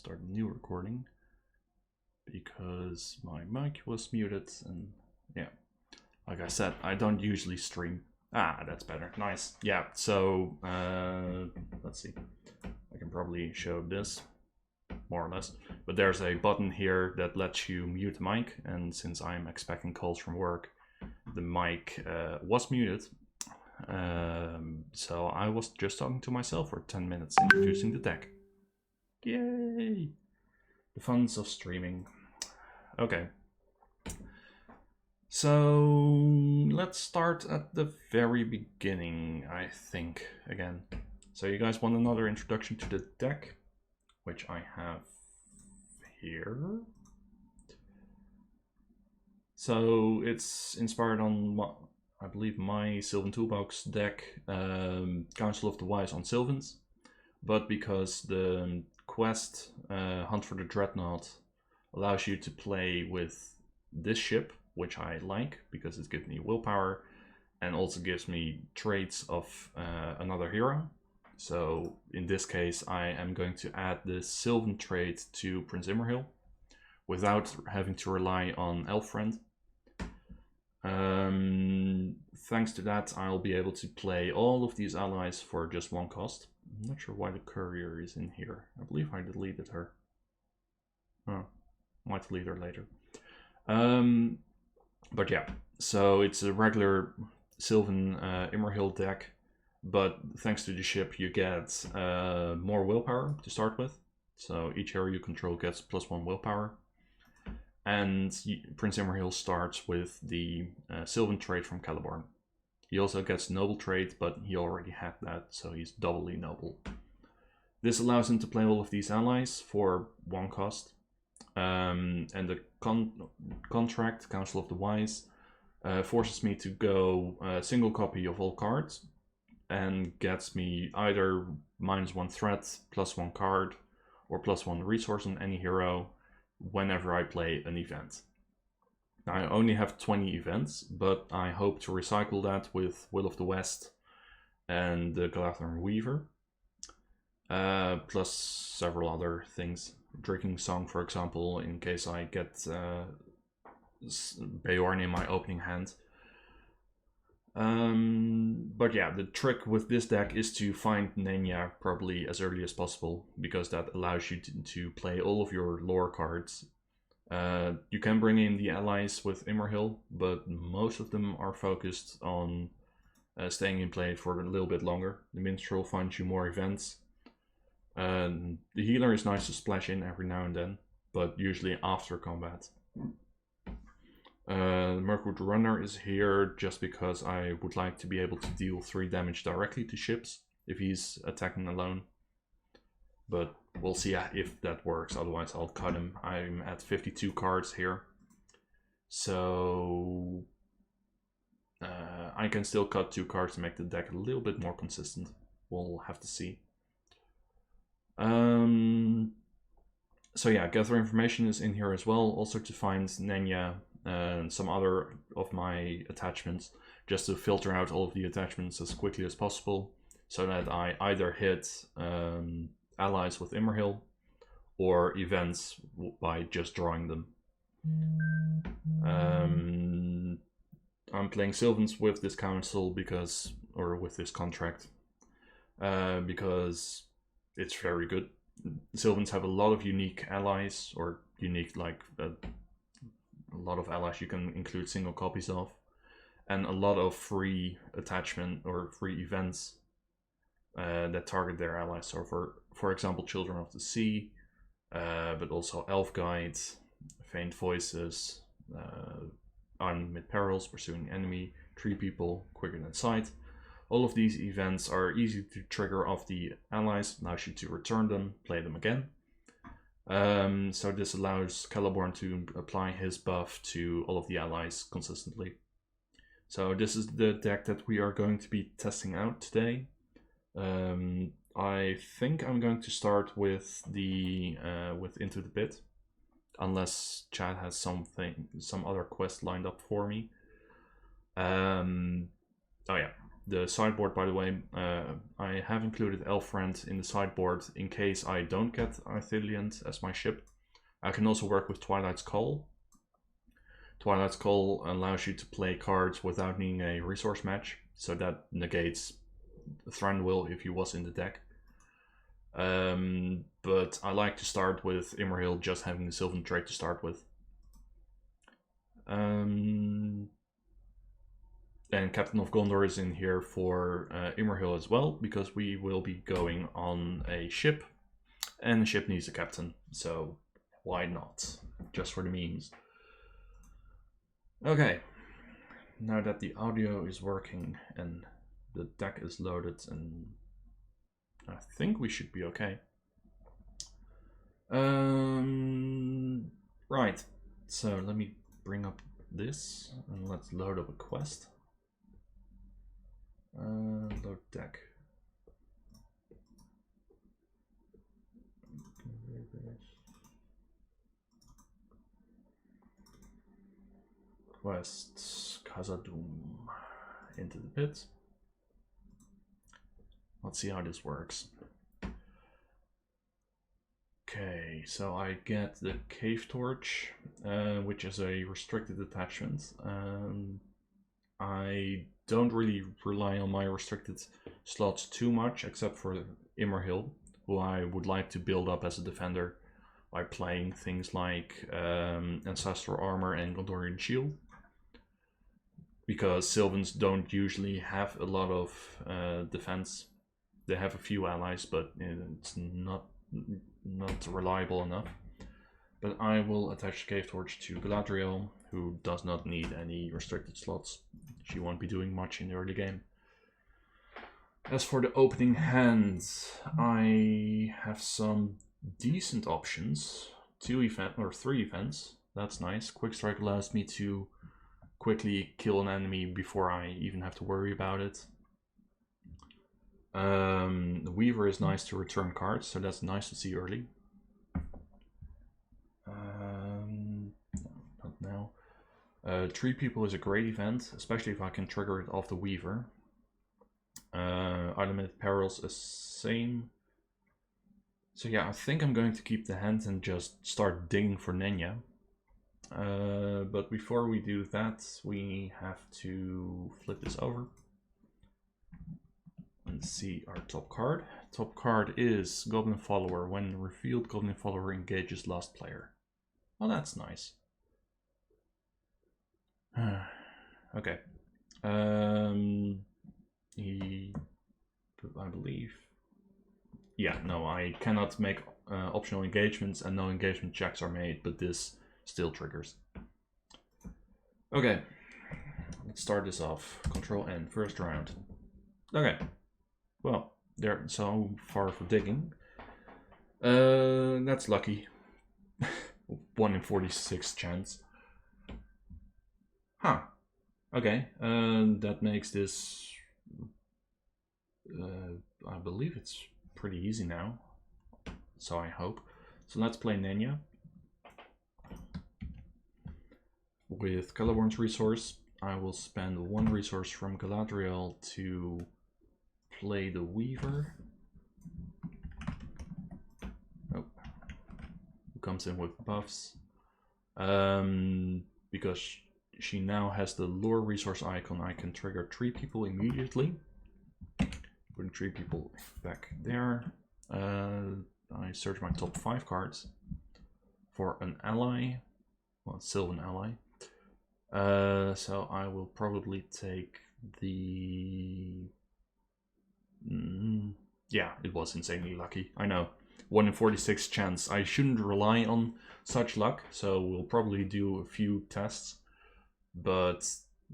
start a new recording because my mic was muted, and yeah, like I said, I don't usually stream. Ah, that's better. Nice. Yeah, so let's see. I can probably show this more or less, but there's a button here that lets you mute the mic, and since I'm expecting calls from work, the mic was muted. So I was just talking to myself for 10 minutes introducing the deck. Yay! The funs of streaming. Okay. So let's start at the very beginning, I think, again. So you guys want another introduction to the deck, which I have here. So it's inspired on, I believe, my Sylvan Toolbox deck, Council of the Wise on Sylvans. But because the quest, Hunt for the Dreadnaught, allows you to play with this ship, which I like because it gives me willpower and also gives me traits of another hero. So in this case, I am going to add this Sylvan trait to Prince Immerhill without having to rely on Elfriend. Thanks to that, I'll be able to play all of these allies for just one cost. I'm not sure why the courier is in here. I believe I deleted her. Oh, might delete her later. But yeah, so it's a regular Sylvan Immerhill deck, but thanks to the ship you get more willpower to start with. So each hero you control gets +1 willpower. And Prince Immerhill starts with the Sylvan trait from Celeborn. He also gets Noble trait, but he already had that, so he's doubly noble. This allows him to play all of these allies for one cost. And the contract, Council of the Wise, forces me to go a single copy of all cards and gets me either -1 threat, +1 card, or +1 resource on any hero whenever I play an event. Now, I only have 20 events, but I hope to recycle that with Will of the West and the Galathorn Weaver, plus several other things. Drinking Song, for example, in case I get Beorn in my opening hand. But yeah, the trick with this deck is to find Nenya probably as early as possible, because that allows you to play all of your lore cards. You can bring in the allies with Immerhill, but most of them are focused on staying in play for a little bit longer. The Minstrel finds you more events. The Healer is nice to splash in every now and then, but usually after combat. Mirkwood Runner is here just because I would like to be able to deal 3 damage directly to ships if he's attacking alone. But we'll see if that works, otherwise I'll cut him. I'm at 52 cards here. So I can still cut 2 cards to make the deck a little bit more consistent. We'll have to see. So yeah, Gather Information is in here as well, also to find Nenya and some other of my attachments, just to filter out all of the attachments as quickly as possible, so that I either hit allies with Immerhill or events by just drawing them. I'm playing Sylvans with this council because, or with this contract, because it's very good. Sylvans have a lot of unique allies, or unique, like a lot of allies you can include single copies of, and a lot of free attachment or free events that target their allies. So for example, Children of the Sea, but also Elf Guides, Faint Voices, Armed Mid Perils, Pursuing Enemy, Tree People, Quicker Than Sight. All of these events are easy to trigger off the allies, allows you to return them, play them again. So this allows Celeborn to apply his buff to all of the allies consistently. So this is the deck that we are going to be testing out today. I think I'm going to start with the with Into the Pit, unless Chad has some other quest lined up for me. Oh yeah, The sideboard, by the way, I have included Elfrand in the sideboard in case I don't get Ithilien as my ship. I can also work with Twilight's Call. Twilight's Call allows you to play cards without needing a resource match, so that negates Thranduil if he was in the deck. But I like to start with Imrahil, just having the Sylvan trait to start with. And Captain of Gondor is in here for Imrahil as well, because we will be going on a ship, and the ship needs a captain, so why not? Just for the memes. Okay, now that the audio is working and the deck is loaded, and I think we should be okay. Right, so let me bring up this and let's load up a quest. Load deck. Quests, Khazad-dûm, into the pit. Let's see how this works. Okay, so I get the Cave Torch, which is a restricted attachment. I don't really rely on my restricted slots too much, except for Imrahil, who I would like to build up as a defender by playing things like Ancestral Armor and Gondorian Shield. Because Sylvans don't usually have a lot of defense. They have a few allies, but it's not reliable enough. But I will attach the Cave Torch to Galadriel, who does not need any restricted slots. She won't be doing much in the early game. As for the opening hands, I have some decent options. 3 events. That's nice. Quick Strike allows me to quickly kill an enemy before I even have to worry about it. The Weaver is nice to return cards, so that's nice to see early. Not now. Tree People is a great event, especially if I can trigger it off the Weaver. Unlimited Perils is same. So yeah, I think I'm going to keep the hand and just start digging for Nenya. But before we do that, we have to flip this over and see our top card. Top card is Goblin Follower. When revealed, Goblin Follower engages last player. Well, that's nice. Okay. I believe. Yeah, no, I cannot make optional engagements, and no engagement checks are made, but this still triggers. Okay, let's start this off. Control N, first round. Okay, well, they're so far for digging. That's lucky. 1 in 46 chance. Huh. Okay, that makes this, I believe it's pretty easy now. So I hope. So let's play Nenya. With Celeborn's resource, I will spend 1 resource from Galadriel to play the Weaver. Oh, who comes in with buffs. Because she now has the lure resource icon, I can trigger 3 people immediately. Putting 3 people back there. I search my top 5 cards for an ally, well, Sylvan ally. So I will probably take the... yeah, it was insanely lucky, I know. 1 in 46 chance. I shouldn't rely on such luck, so we'll probably do a few tests. But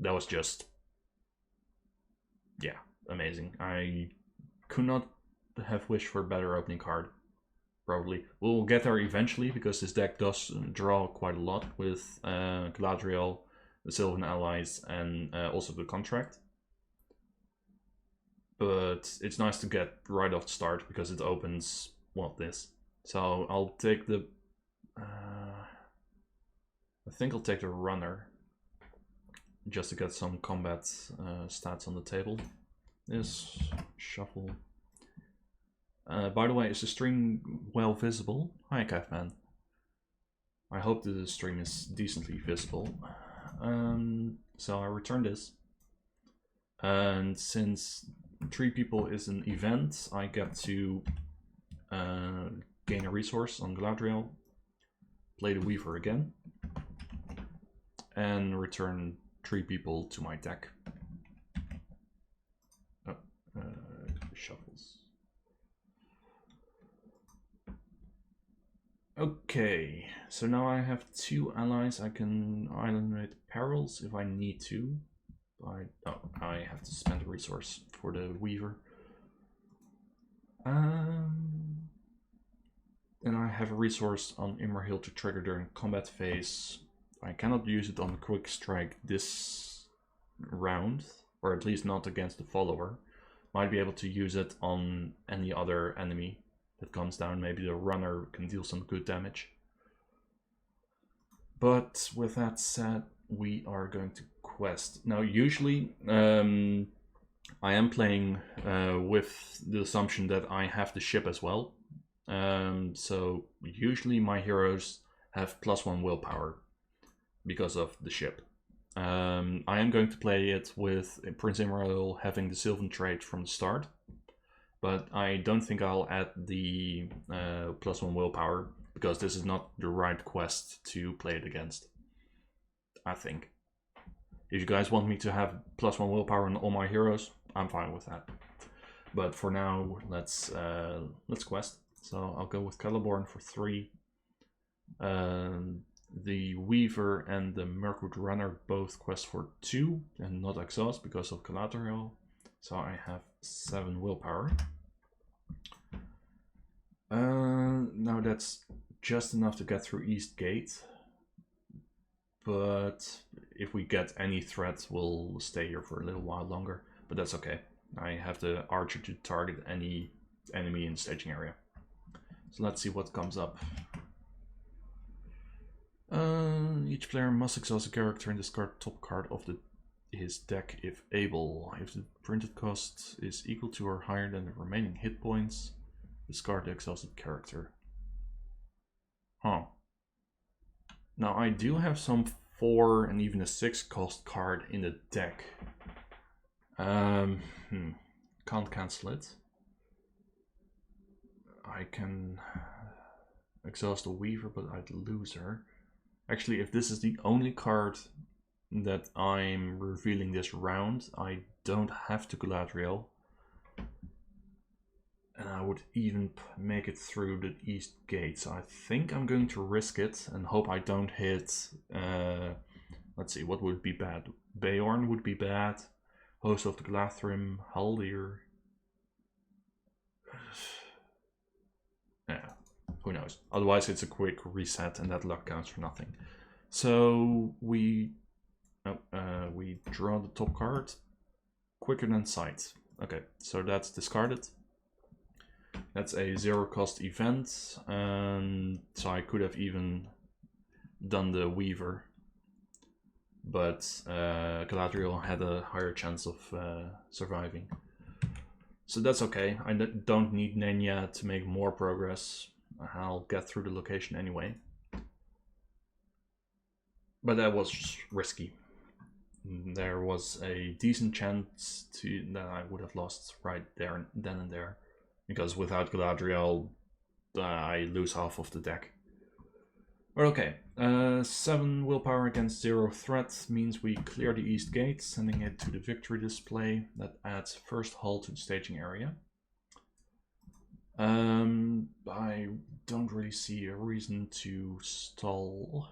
that was just... yeah, amazing. I could not have wished for a better opening card. Probably. We'll get there eventually, because this deck does draw quite a lot with Galadriel, the Sylvan allies, and also the contract. But it's nice to get right off the start, because it opens, well, this. So I'll take the... I think I'll take the runner, just to get some combat stats on the table. this, shuffle. By the way, is the stream well visible? Hi, Cavman. I hope that the stream is decently visible. So I return this. And since 3 people is an event, I get to gain a resource on Galadriel, play the Weaver again, and return 3 people to my deck. Oh, shuffles. Okay, so now I have 2 allies. I can island perils if I need to. I have to spend a resource for the Weaver. And I have a resource on Immerhill to trigger during combat phase. I cannot use it on quick strike this round, or at least not against the follower. Might be able to use it on any other enemy that comes down. Maybe the runner can deal some good damage. But with that said, we are going to quest. Now usually I am playing with the assumption that I have the ship as well. So usually my heroes have +1 willpower because of the ship. I am going to play it with Prince Imrahil having the Sylvan trait from the start, but I don't think I'll add the +1 willpower because this is not the right quest to play it against, I think. If you guys want me to have +1 willpower on all my heroes, I'm fine with that. But for now, let's quest. So I'll go with Celeborn for 3. The Weaver and the Mirkwood Runner both quest for 2 and not exhaust because of Galadriel. So I have 7 willpower. Now that's just enough to get through East Gate. But if we get any threat, we'll stay here for a little while longer. But that's okay. I have the archer to target any enemy in the staging area. So let's see what comes up. Each player must exhaust a character and discard top card of his deck if able. If the printed cost is equal to or higher than the remaining hit points, discard the exhausted character. Huh. Now I do have some 4 and even a 6 cost card in the deck. Can't cancel it. I can exhaust a Weaver, but I'd lose her. Actually, if this is the only card that I'm revealing this round, I don't have to Galadriel. And I would even make it through the East Gate. So I think I'm going to risk it and hope I don't hit... let's see, what would be bad? Beorn would be bad. Host of the Glathrim, Haldir. Yeah, who knows? Otherwise it's a quick reset and that luck counts for nothing. So we draw the top card. Quicker than sight. Okay, so that's discarded. That's a 0 cost event, so I could have even done the Weaver, but Galadriel had a higher chance of surviving. So that's okay. I don't need Nenya to make more progress. I'll get through the location anyway. But that was risky. There was a decent chance that I would have lost right there, then and there. Because without Galadriel, I lose half of the deck. But okay, 7 willpower against 0 threat means we clear the East Gate, sending it to the victory display. That adds first hull to the staging area. I don't really see a reason to stall,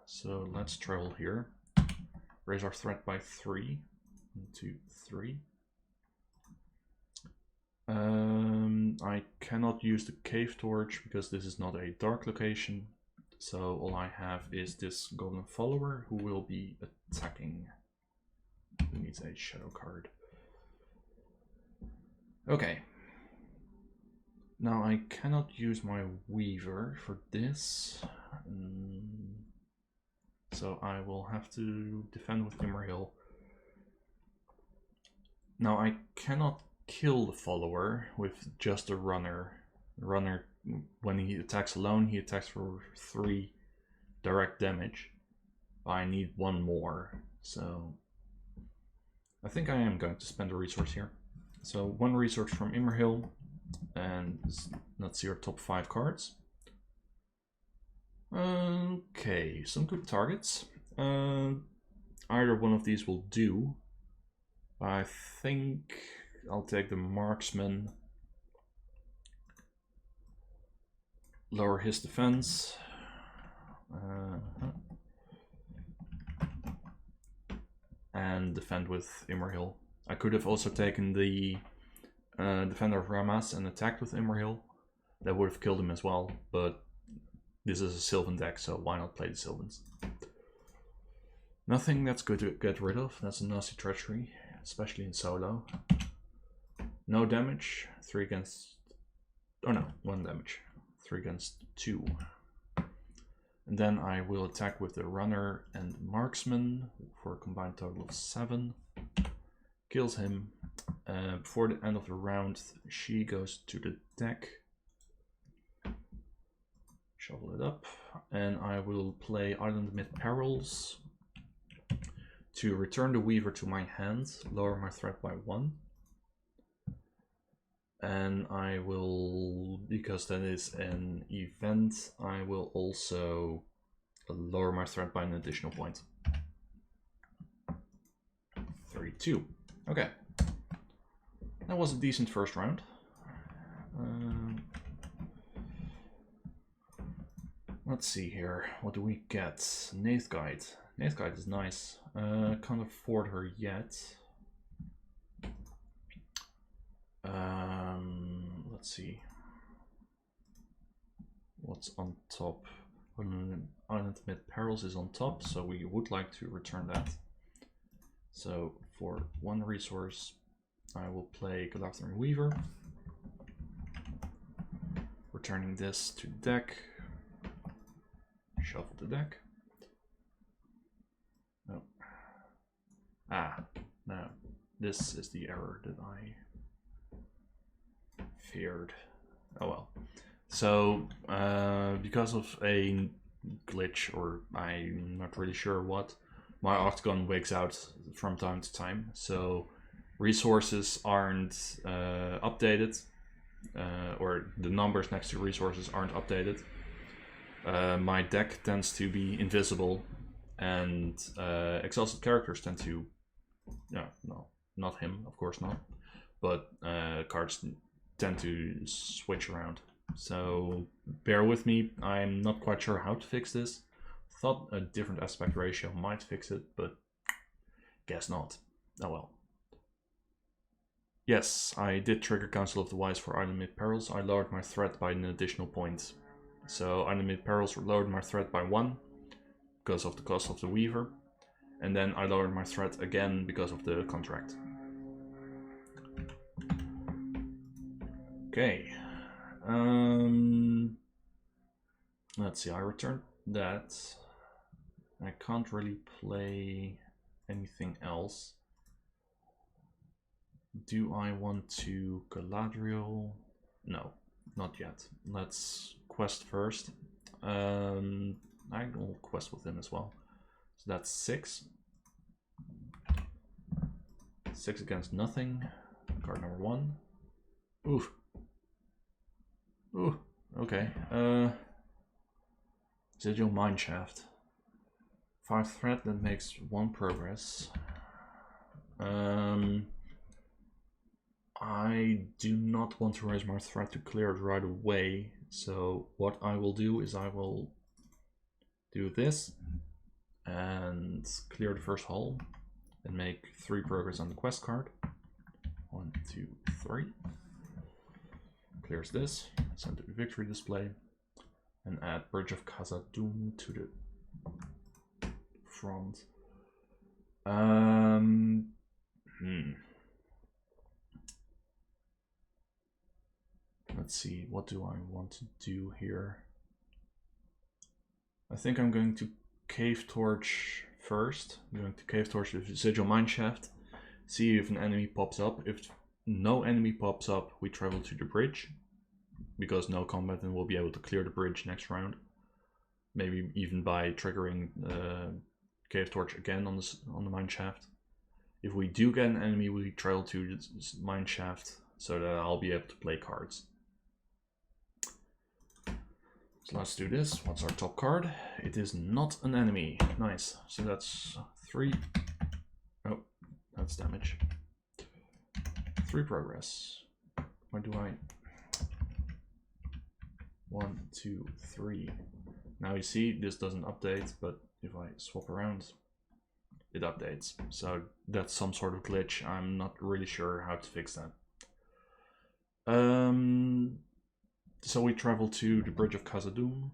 so let's travel here. Raise our threat by 3. 1, 2, 3. I cannot use the cave torch because this is not a dark location. So all I have is this golden follower who will be attacking. Who needs a shadow card. Okay. Now I cannot use my Weaver for this. So I will have to defend with Imrahil. Now I cannot kill the follower with just a runner. Runner, when he attacks alone, he attacks for 3 direct damage. I need 1 more, so I think I am going to spend a resource here. So 1 resource from Immerhill, and let's see our top 5 cards. Okay, some good targets. Either one of these will do. I think I'll take the marksman, lower his defense. And defend with Immerhill. I could have also taken the Defender of Ramas and attacked with Immerhill. That would have killed him as well, but this is a Sylvan deck, so why not play the Sylvans? Nothing that's good to get rid of. That's a nasty treachery, especially in solo. No damage, 3 against... Oh no, 1 damage. 3 against 2. And then I will attack with the runner and marksman for a combined total of 7. Kills him. Before the end of the round, she goes to the deck. Shovel it up. And I will play Island Amid Perils to return the Weaver to my hand, lower my threat by 1. And I will, because that is an event, I will also lower my threat by an additional point. 32. Okay. That was a decent first round. Let's see here. What do we get? Nath Guide. Nath Guide is nice. Can't afford her yet. Let's see. What's on top? Island Amid Perils is on top, so we would like to return that. So for 1 resource, I will play Galactic Weaver. Returning this to the deck. Shuffle the deck. Oh. Ah, no. This is the error that I feared. Oh well. So, because of a glitch, or I'm not really sure what, my Octagon wigs out from time to time. So, resources aren't updated, or the numbers next to resources aren't updated. My deck tends to be invisible, and exhausted characters tend to, no, not him, of course not, but cards tend to switch around. So bear with me, I'm not quite sure how to fix this. Thought a different aspect ratio might fix it, but guess not. Oh well. Yes, I did trigger Council of the Wise for Island Amid Perils. I lowered my threat by an additional point. So Island Amid Perils lowered my threat by 1 because of the cost of the Weaver. And then I lowered my threat again because of the contract. Okay. Let's see, I returned that. I can't really play anything else. Do I want to Galadriel? No, not yet. Let's quest first. I will quest with him as well. So that's 6. 6 against nothing. Card number 1. Oof. Ooh, okay. Sigil Mineshaft. 5 threat, that makes 1 progress. I do not want to raise my threat to clear it right away, so what I will do is I will do this and clear the first hole and make 3 progress on the quest card. 1, 2, 3. Clears this, send to the victory display, and add Bridge of Khazad-dûm to the front. Let's see, what do I want to do here? I think I'm going to Cave Torch first. I'm going to Cave Torch the Sigil Mineshaft. see if an enemy pops up. If no enemy pops up, we travel to the bridge, because no combatant will be able to clear the bridge next round. Maybe even by triggering Cave Torch again on the mine shaft. If we do get an enemy, we travel to the mine shaft so that I'll be able to play cards. So let's do this. What's our top card? It is not an enemy. Nice. So that's 3. Oh, that's damage. 3 progress. Where do I? 1, 2, 3. Now you see this doesn't update, but if I swap around, it updates. So that's some sort of glitch. I'm not really sure how to fix that. So we travel to the Bridge of Khazad-dûm.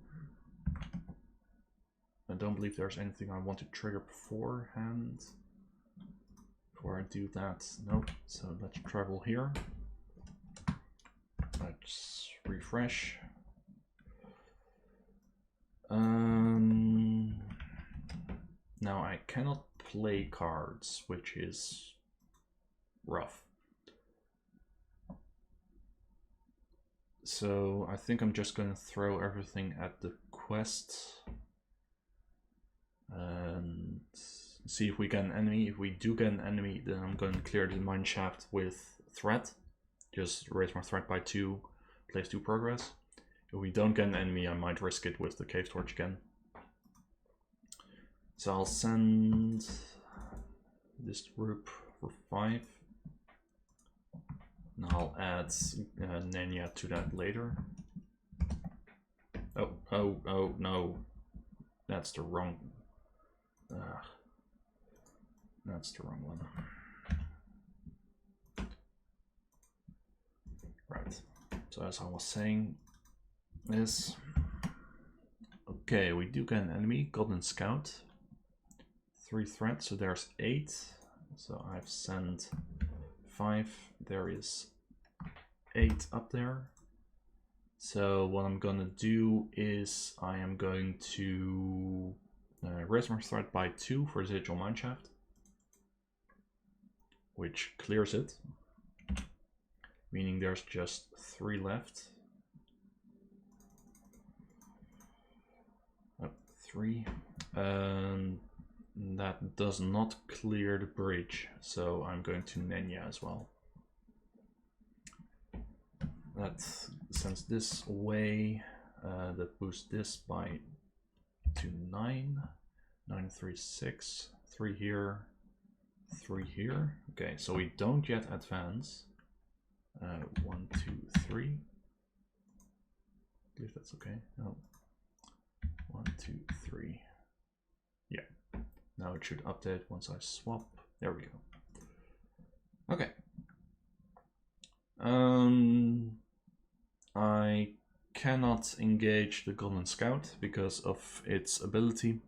I don't believe there's anything I want to trigger beforehand. Before I do that, nope. So let's travel here. Let's refresh. Now I cannot play cards, which is rough. So I think I'm just going to throw everything at the quest and see if we get an enemy. If we do get an enemy, then I'm going to clear the mine shaft with threat. Just raise my threat by 2, place 2 progress. If we don't get an enemy, I might risk it with the Cave Torch again. So I'll send this group for 5. And I'll add Nenya to that later. Oh, no. That's the wrong... that's the wrong one. Right. So as I was saying, is... Okay, we do get an enemy, Goblin Scout. 3 threats, so there's 8. So I've sent 5. There is 8 up there. So what I'm gonna do is I am going to raise my threat by 2 for Residual Mineshaft, which clears it, meaning there's just 3 left. 3. That does not clear the bridge, so I'm going to Nenya as well. That sends this away. That boosts this by to 9. 9, 3, 6. 3 here. 3 here. Okay, so we don't yet advance. 1, 2, 3. I believe that's okay. No. 1, 2, 3. Yeah. Now it should update once I swap. There we go. Okay. I cannot engage the Golden Scout because of its ability,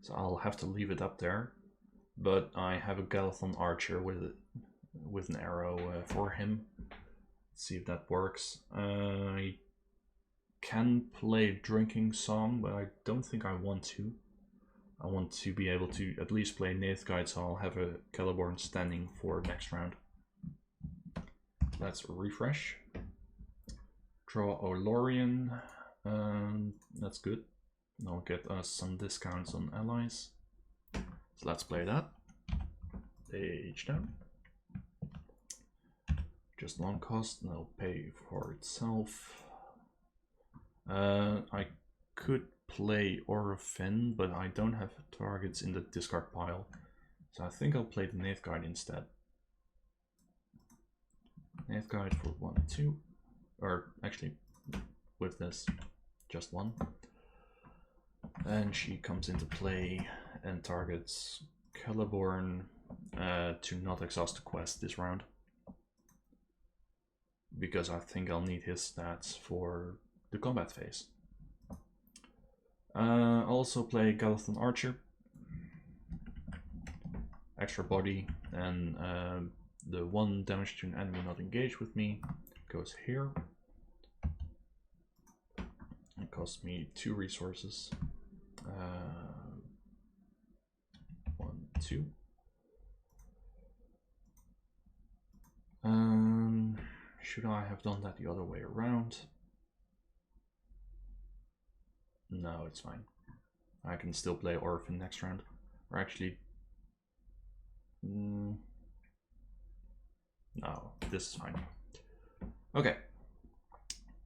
so I'll have to leave it up there. But I have a Galathon Archer with an arrow for him. Let's see if that works. I can play Drinking Song, but I don't think I want to. I want to be able to at least play Nath Guide, so I'll have a Celeborn standing for next round. Let's refresh. Draw Olorian. That's good. That'll get us some discounts on allies. So let's play that. Page down. Just long cost, that'll pay for itself. I could play Orofin, but I don't have targets in the discard pile. So I think I'll play the Nath Guide instead. Nath Guide for 1, 2. Or actually, with this, just 1. And she comes into play and targets Celeborn to not exhaust the quest this round, because I think I'll need his stats for the combat phase. Also play Galathon Archer, extra body, and the 1 damage to an enemy not engaged with me goes here. It costs me 2 resources. 1, 2. Should I have done that the other way around? No, it's fine. I can still play Orphan next round. Or actually... no, this is fine. Okay.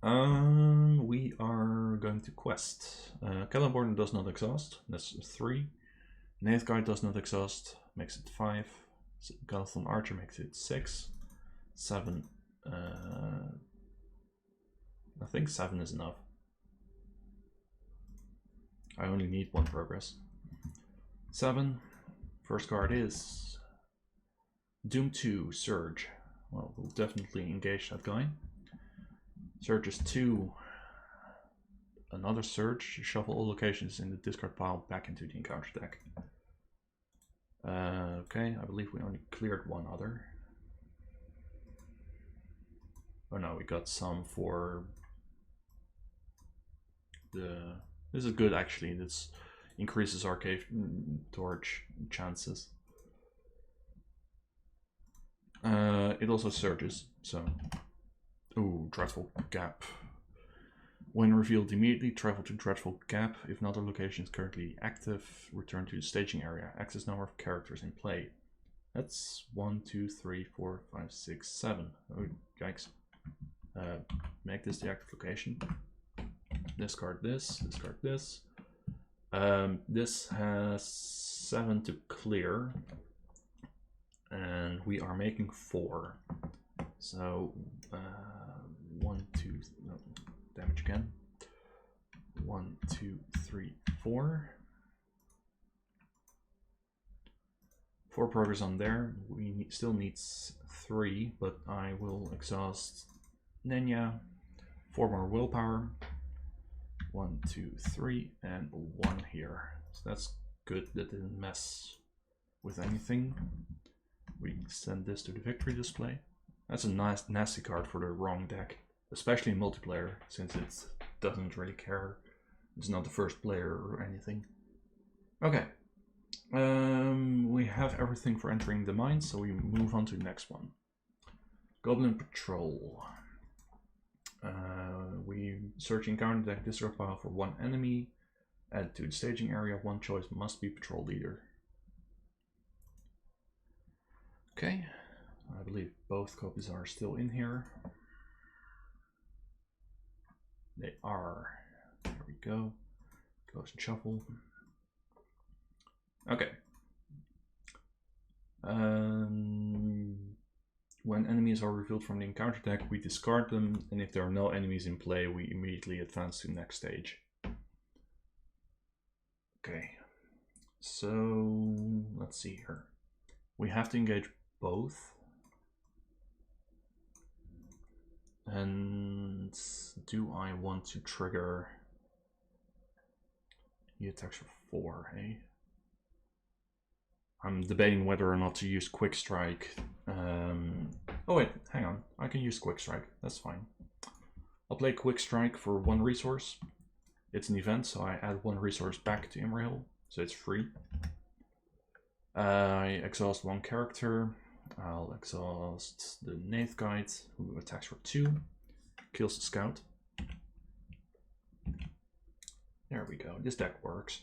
We are going to quest. Caliborn does not exhaust. That's 3. Nathguide does not exhaust. Makes it 5. Galthon Archer makes it 6. 7. I think 7 is enough. I only need 1 progress. 7. First card is Doom 2 Surge. Well, we'll definitely engage that guy. Surge is 2. Another Surge. Shuffle all locations in the discard pile back into the encounter deck. Okay, I believe we only cleared 1 other. Oh no, we got some for the... This is good actually, this increases Arcade Torch chances. It also surges, so... Ooh, Dreadful Gap. When revealed immediately, travel to Dreadful Gap. If another location is currently active, return to the staging area. Access number of characters in play. That's 1, 2, 3, 4, 5, 6, 7. Oh, yikes. Make this the active location. Discard this, discard this. This has 7 to clear. And we are making 4. So, 1, 2, no, damage again. 1, 2, 3, 4. 4 progress on there. We still need 3, but I will exhaust Nenya. 4 more willpower. 1, 2, 3, and 1 here. So that's good. That didn't mess with anything. We send this to the victory display. That's a nice, nasty card for the wrong deck, especially in multiplayer, since it doesn't really care. It's not the first player or anything. Okay. We have everything for entering the mine, so we move on to the next one. Goblin Patrol. We search encounter deck discard pile for 1 enemy. Add to the staging area. 1 choice must be patrol leader. Okay, I believe both copies are still in here. They are. There we go. Close and shuffle. Okay. When enemies are revealed from the encounter deck, we discard them, and if there are no enemies in play, we immediately advance to the next stage. Okay, so let's see here. We have to engage both. And do I want to trigger... He attacks for 4, eh? I'm debating whether or not to use Quick Strike. Oh wait, hang on. I can use Quick Strike. That's fine. I'll play Quick Strike for 1 resource. It's an event, so I add 1 resource back to Imrahil, so it's free. I exhaust 1 character. I'll exhaust the Nathguide, who attacks for 2. Kills the Scout. There we go. This deck works.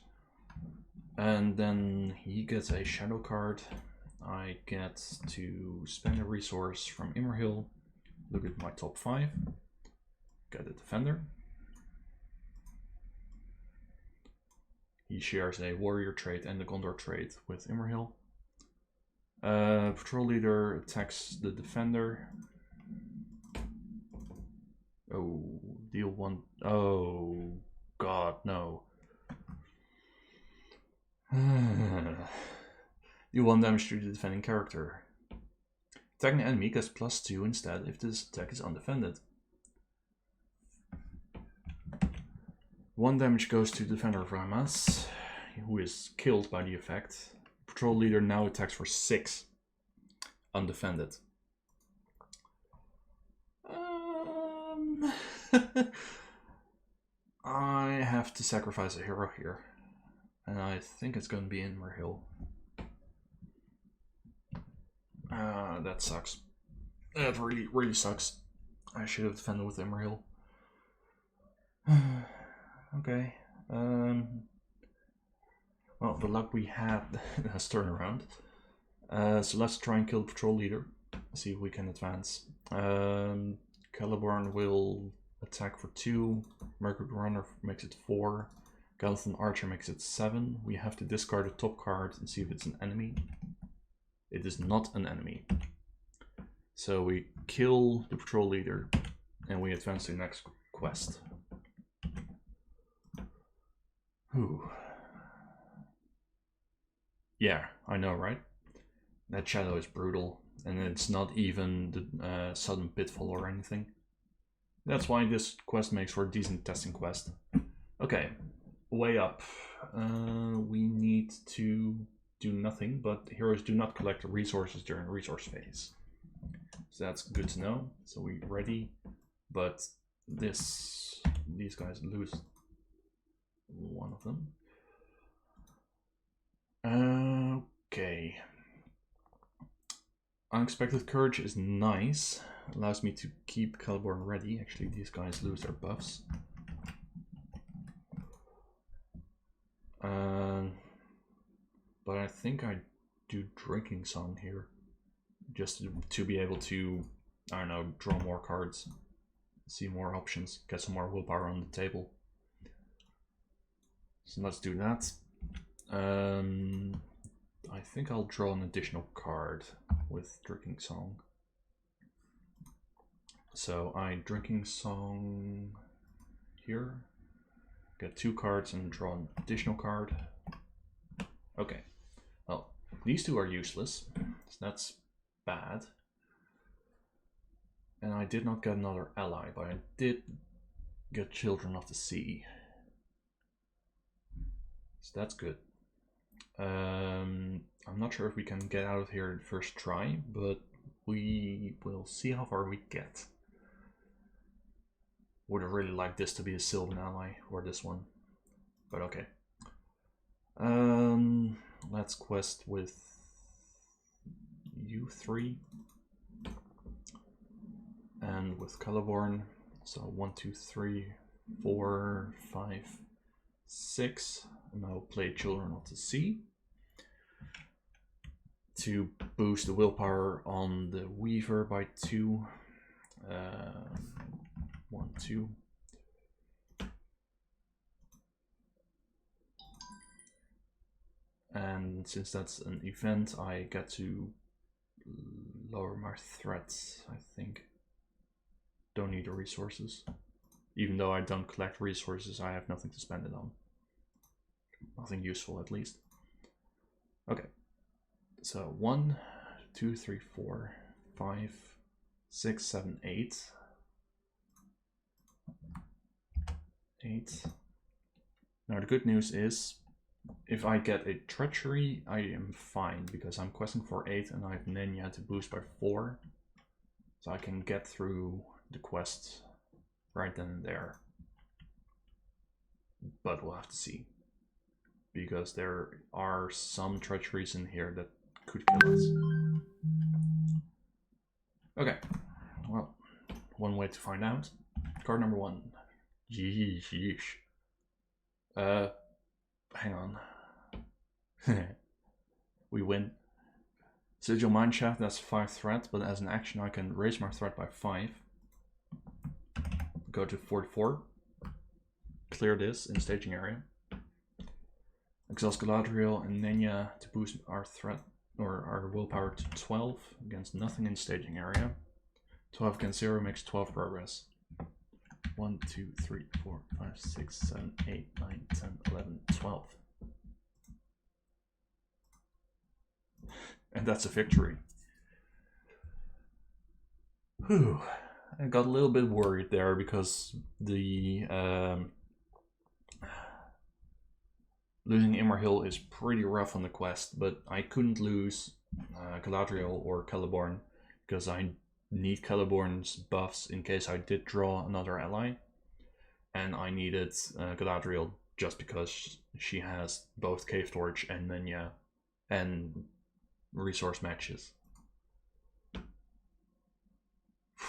And then he gets a shadow card. I get to spend a resource from Imrahil. Look at my top 5. Get a defender. He shares a warrior trait and a Gondor trait with Imrahil. Patrol leader attacks the defender. Oh, deal 1. Oh, God, no. Deal 1 damage to the defending character. Attacking the enemy gets +2 instead if this attack is undefended. 1 damage goes to defender Vramas, who is killed by the effect. Patrol leader now attacks for 6, undefended. I have to sacrifice a hero here, and I think it's going to be Imrahil. That sucks. That really sucks. I should have defended with Emerhill. Okay. Well, the luck we had has turned around. So let's try and kill the patrol leader. See if we can advance. Caliborn will attack for 2. Mercury Runner makes it 4. Gallatin Archer makes it 7. We have to discard a top card and see if it's an enemy. It is not an enemy. So we kill the patrol leader and we advance to the next quest. Whew. Yeah, I know, right? That shadow is brutal, and it's not even the sudden pitfall or anything. That's why this quest makes for a decent testing quest. Okay, way up. We need to do nothing, but heroes do not collect resources during resource phase. So that's good to know. So we're ready, but these guys lose one of them. Okay. Unexpected Courage is nice. Allows me to keep Caliborn ready. Actually, these guys lose their buffs. But I think I do Drinking Song here. Just to be able to, I don't know, draw more cards. See more options. Get some more willpower on the table. So let's do that. I think I'll draw an additional card with Drinking Song. So I Drinking Song here, get 2 cards and draw an additional card. Okay, well, these 2 are useless, so that's bad. And I did not get another ally, but I did get Children of the Sea. So that's good. I'm not sure if we can get out of here the first try, but we will see how far we get. Would have really liked this to be a Sylvan ally, or this one, but okay. Let's quest with you 3 and with Caliborn. So 1, 2, 3, 4, 5, 6. And I'll play Children of the Sea to boost the willpower on the Weaver by 2. 1, 2. And since that's an event, I get to lower my threats, I think. Don't need the resources. Even though I don't collect resources, I have nothing to spend it on. Nothing useful, at least. Okay. So 1, 2, 3, 4, 5, 6, 7, 8. 8. Now the good news is, if I get a Treachery, I am fine, because I'm questing for 8 and I have Nenya to boost by 4. So I can get through the quest right then and there. But we'll have to see. Because there are some treacheries in here that could kill us. Okay, well, one way to find out. Card number 1. Yeesh. Hang on. We win. Sigil Mineshaft, that's 5 threat, but as an action I can raise my threat by 5. Go to 44. Clear this in staging area. Exhaust Galadriel and Nenya to boost our threat or our willpower to 12 against nothing in staging area. 12 against 0 makes 12 progress. 1, 2, 3, 4, 5, 6, 7, 8, 9, 10, 11, 12. And that's a victory. Whew. I got a little bit worried there because the losing Immerhill is pretty rough on the quest, but I couldn't lose Galadriel or Caliborn because I need Caliborn's buffs in case I did draw another ally, and I needed Galadriel just because she has both Cave Torch and Nenya and resource matches.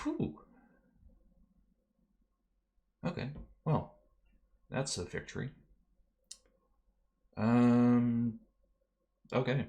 Whew. Okay, well, that's a victory. Okay.